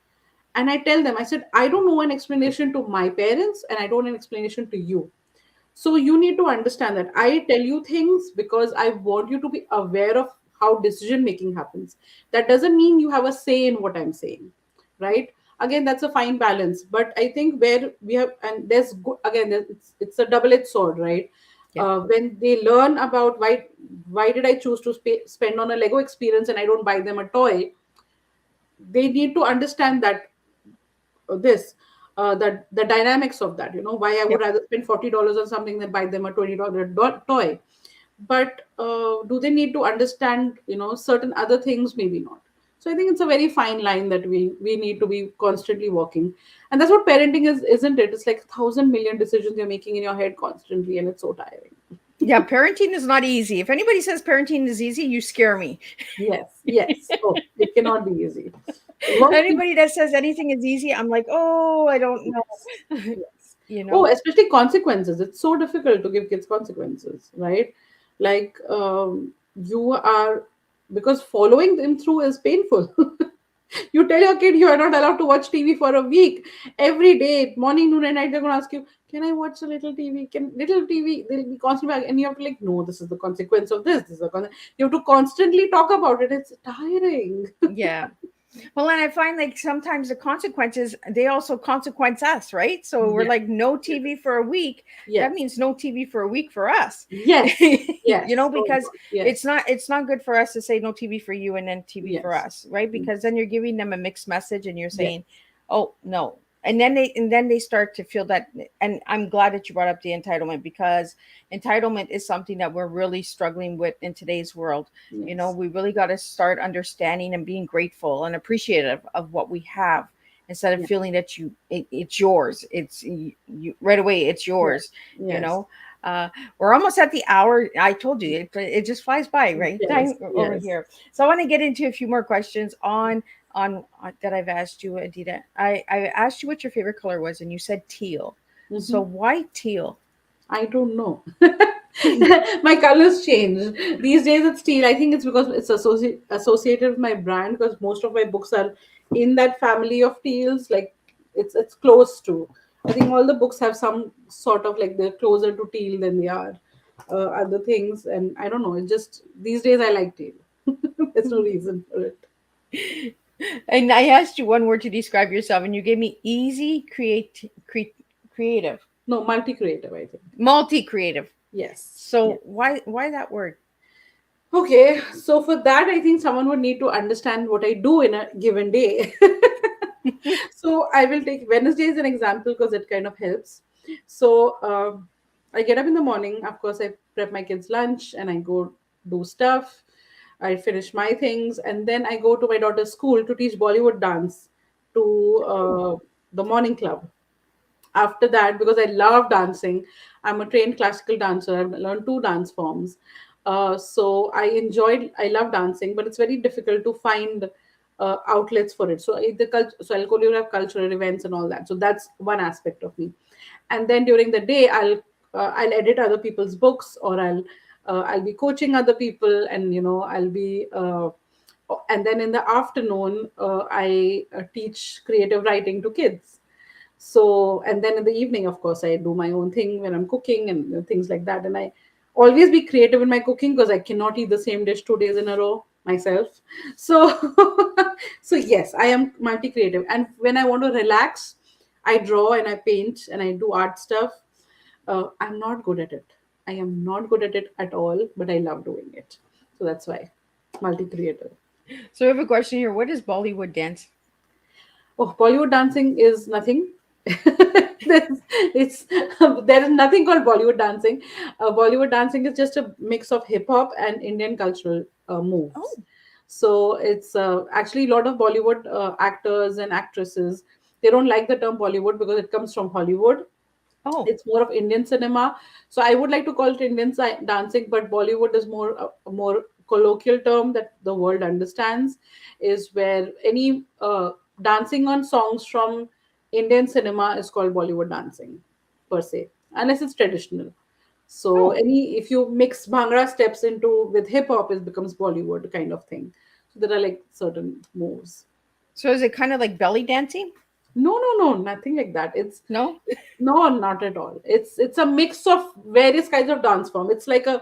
and I tell them, I said, I don't know an explanation to my parents, and I don't know an explanation to you. So you need to understand that I tell you things because I want you to be aware of how decision making happens. That doesn't mean you have a say in what I'm saying, right? Again, that's a fine balance. But I think where we have, and again, it's a double-edged sword, right? Yeah. When they learn about why did I choose to spend on a Lego experience and I don't buy them a toy, they need to understand that this that the dynamics of that, why I would Yep. rather spend $40 on something than buy them a $20 toy. But do they need to understand certain other things? Maybe not. So I think it's a very fine line that we need to be constantly walking. And that's what parenting is, isn't it? It's like 1,000 million decisions you're making in your head constantly, and it's so tiring. Yeah, parenting is not easy. If anybody says parenting is easy, you scare me. Yes, yes. Oh, it cannot be easy. Working. Anybody that says anything is easy, I'm like, oh, I don't Yes, know. yes. You Oh, know? especially consequences. It's so difficult to give kids consequences, right? Like you are, because following them through is painful. You tell your kid you are not allowed to watch TV for a week. Every day, morning, noon, and night, they're going to ask you, "Can I watch a little TV? Can little TV?" They'll be constantly, and you have to like, "No, this is the consequence of this. This is the You have to constantly talk about it. It's tiring. Yeah. Well, and I find like sometimes the consequences, they also consequence us, right? So we're Yes, like, no TV for a week. That yes, means no TV for a week for us. yes, yes. Oh Because God, yes, it's not good for us to say no TV for you and then TV for yes, us, right? Because then you're giving them a mixed message and you're yes, saying, oh no. And then they start to feel that. And I'm glad that you brought up the entitlement, because entitlement is something that we're really struggling with in today's world. yes, We really got to start understanding and being grateful and appreciative of what we have, instead of yes, feeling that it's yours. It's you right away, it's yes, yours. you yes, know we're almost at the hour. I told you it just flies by, right? yes, Time over yes. here. So I want to get into a few more questions on that I've asked you, Adita. I asked you what your favorite color was, and you said teal. So Mhm. why teal? I don't know. My colors change. These days it's teal. I think it's because it's associated with my brand, because most of my books are in that family of teals. Like it's close to. I think all the books have some sort of like they're closer to teal than they are other things. And I don't know. It just these days I like teal. There's no reason for it. And I asked you one word to describe yourself, and you gave me easy, creative, No, multi-creative, I think. multi-creative. Yes. So Yes. why that word? Okay, so for that, I think someone would need to understand what I do in a given day. So I will take Wednesday as an example because it kind of helps. So I get up in the morning. Of course, I prep my kids' lunch and I go do stuff. I finish my things, and then I go to my daughter's school to teach Bollywood dance to the morning club. After that, because I love dancing, I'm a trained classical dancer. I've learned two dance forms. So I love dancing, but it's very difficult to find outlets for it. So so I'll choreograph cultural events and all that. So that's one aspect of me. And then during the day, I'll edit other people's books, or I'll be coaching other people, and I'll be and then in the afternoon, I teach creative writing to kids. So, and then in the evening, of course, I do my own thing when I'm cooking and things like that. And I always be creative in my cooking because I cannot eat the same dish 2 days in a row myself. So, so yes, I am multi creative. And when I want to relax, I draw and I paint and I do art stuff. I'm not good at it. I am not good at it at all, but I love doing it. So that's why multi creative. So I have a question here. What is Bollywood dance? Oh, Bollywood dancing is nothing. It's there is nothing called Bollywood dancing. Bollywood dancing is just a mix of hip hop and Indian cultural Oh, moves. So it's actually a lot of Bollywood actors and actresses. They don't like the term Bollywood because it comes from Hollywood. oh, It's more of Indian cinema. So I would like to call it Indian dancing, but Bollywood is more a more colloquial term that the world understands. Is where any dancing on songs from Indian cinema is called Bollywood dancing per se, unless it's traditional. So oh. any if you mix bhangra steps into with hip hop, it becomes Bollywood kind of thing. So there are like certain moves. So is it kind of like belly dancing? No, no, no, nothing like that. No? No, not at all. It's a mix of various kinds of dance form. It's like a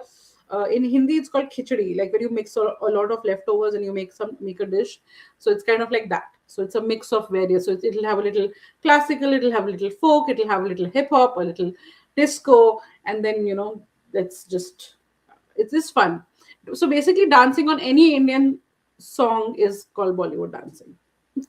in Hindi it's called khichdi, like when you mix a lot of leftovers and you make a dish. So it's kind of like that. So it's a mix of various. So it'll have a little classical, it'll have a little folk, it'll have a little hip hop, a little disco, and then that's just it's just fun. So basically, dancing on any Indian song is called Bollywood dancing.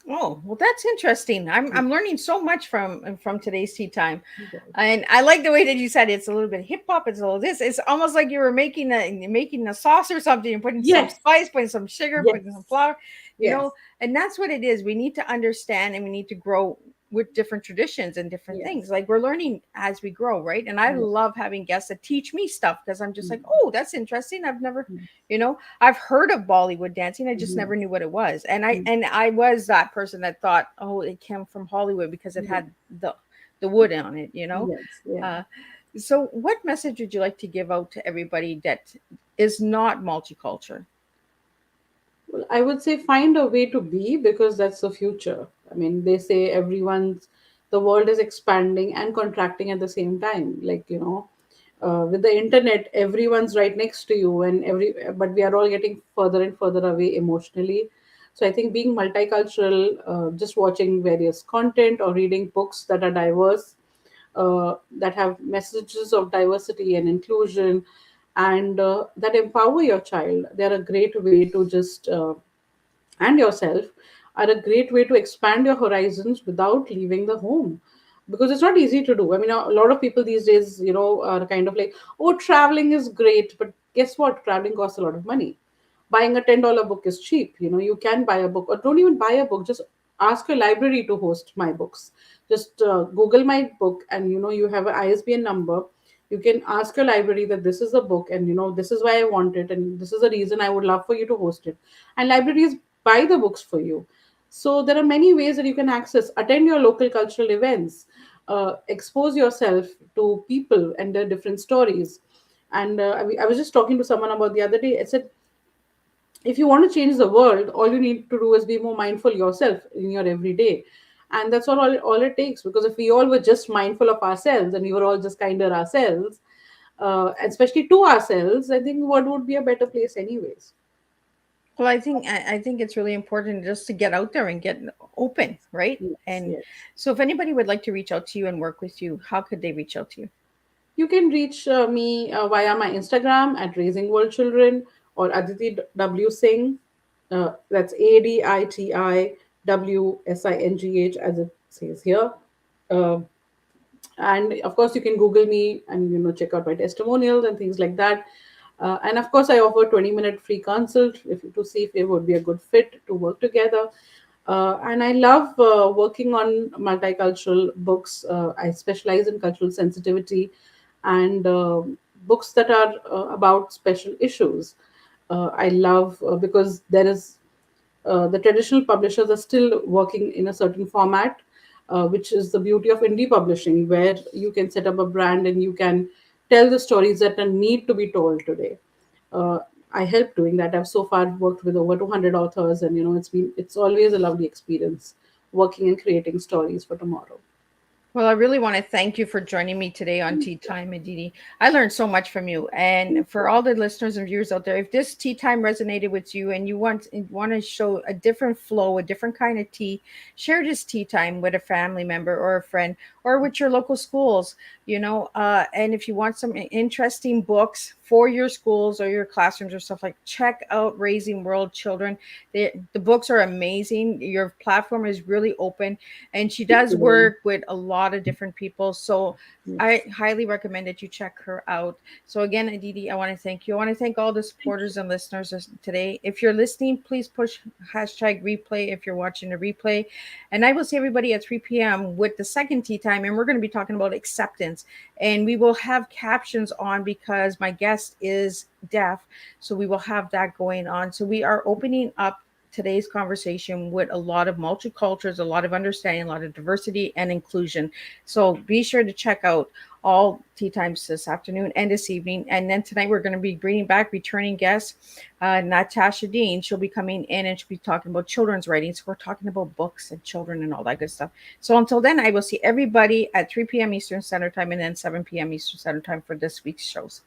Oh, well, that's interesting. I'm learning so much from today's tea time, Yes. and I like the way that you said it's a little bit hip hop. It's a little this. It's almost like you were making a sauce or something. You're putting some Yes. spice, putting some sugar, putting some Yes. flour. You Yes. know, and that's what it is. We need to understand, and we need to grow with different traditions and different Yes. things. Like we're learning as we grow, right? And I Yes. love having guests that teach me stuff because I'm just like, Mm. oh, that's interesting. I've never Mm. I've heard of Bollywood dancing. I just Mhm. never knew what it was. And I Mm. and I was that person that thought, oh, it came from Hollywood because it Yeah. had the wood on it. Yes. Yeah. Uh, so what message would you like to give out to everybody that is not multicultural? Well, I would say find a way to be because that's the future. I mean, they say the world is expanding and contracting at the same time. Like, with the internet, everyone's right next to you, but we are all getting further and further away emotionally. So I think being multicultural, just watching various content or reading books that are diverse, that have messages of diversity and inclusion and that empower your child, they're a great way to just and yourself are a great way to expand your horizons without leaving the home, because it's not easy to do. I mean, a lot of people these days are kind of like, oh, traveling is great, but guess what, traveling costs a lot of money. Buying a $10 book is cheap. You can buy a book, or don't even buy a book, just ask your library to host my books. Just Google my book, and you have an ISBN number. You can ask your library that this is a book, and this is why I want it, and this is the reason I would love for you to host it. And libraries buy the books for you. So there are many ways that you can access. Attend your local cultural events, expose yourself to people and their different stories. And I was just talking to someone about the other day. I said, if you want to change the world, all you need to do is be more mindful yourself in your everyday. And that's all it takes. Because if we all were just mindful of ourselves and we were all just kinder ourselves, especially to ourselves, I think what would be a better place, anyways. Well, I think it's really important just to get out there and get open, right? Yes, And yes. so if anybody would like to reach out to you and work with you, how could they reach out to you? You can reach me via my Instagram at Raising World Children, or Aditi W Singh. That's ADITIWSINGH, as it says here. Uh, and of course, you can Google me and check out my testimonials and things like that. And of course, I offer 20-minute free consult to see if it would be a good fit to work together. And I love working on multicultural books. I specialize in cultural sensitivity and books that are about special issues. I love because there is the traditional publishers are still working in a certain format, which is the beauty of indie publishing, where you can set up a brand and you can tell the stories that need to be told today. Uh, I help doing that. I've so far worked with over 200 authors, and it's always a lovely experience working and creating stories for tomorrow. Well, I really want to thank you for joining me today on Tea Time, Aditi. I learned so much from you. And for all the listeners and viewers out there, if this tea time resonated with you and you want to show a different flow, a different kind of tea, share this tea time with a family member or a friend or with your local schools. And if you want some interesting books for your schools or your classrooms or stuff, like, check out Raising World Children. The books are amazing. Your platform is really open, and she does Yeah. work with a lot of different people. So I Yes. highly recommend that you check her out. So again, Aditi, I want to thank you. I want to thank all the Thank supporters and listeners today. If you're listening, please push hashtag replay if you're watching the replay. And I will see everybody at 3 p.m. with the second tea time. And we're going to be talking about acceptance. And we will have captions on because my guest is deaf. So we will have that going on. So we are opening up today's conversation with a lot of multicultures, a lot of understanding, a lot of diversity and inclusion. So be sure to check out all tea times this afternoon and this evening. And then tonight we're going to be bringing back returning guest, Natasha Dean. She'll be coming in and she'll be talking about children's writing. So we're talking about books and children and all that good stuff. So until then, I will see everybody at 3 p.m. Eastern Standard Time and then 7 p.m. Eastern Standard Time for this week's shows.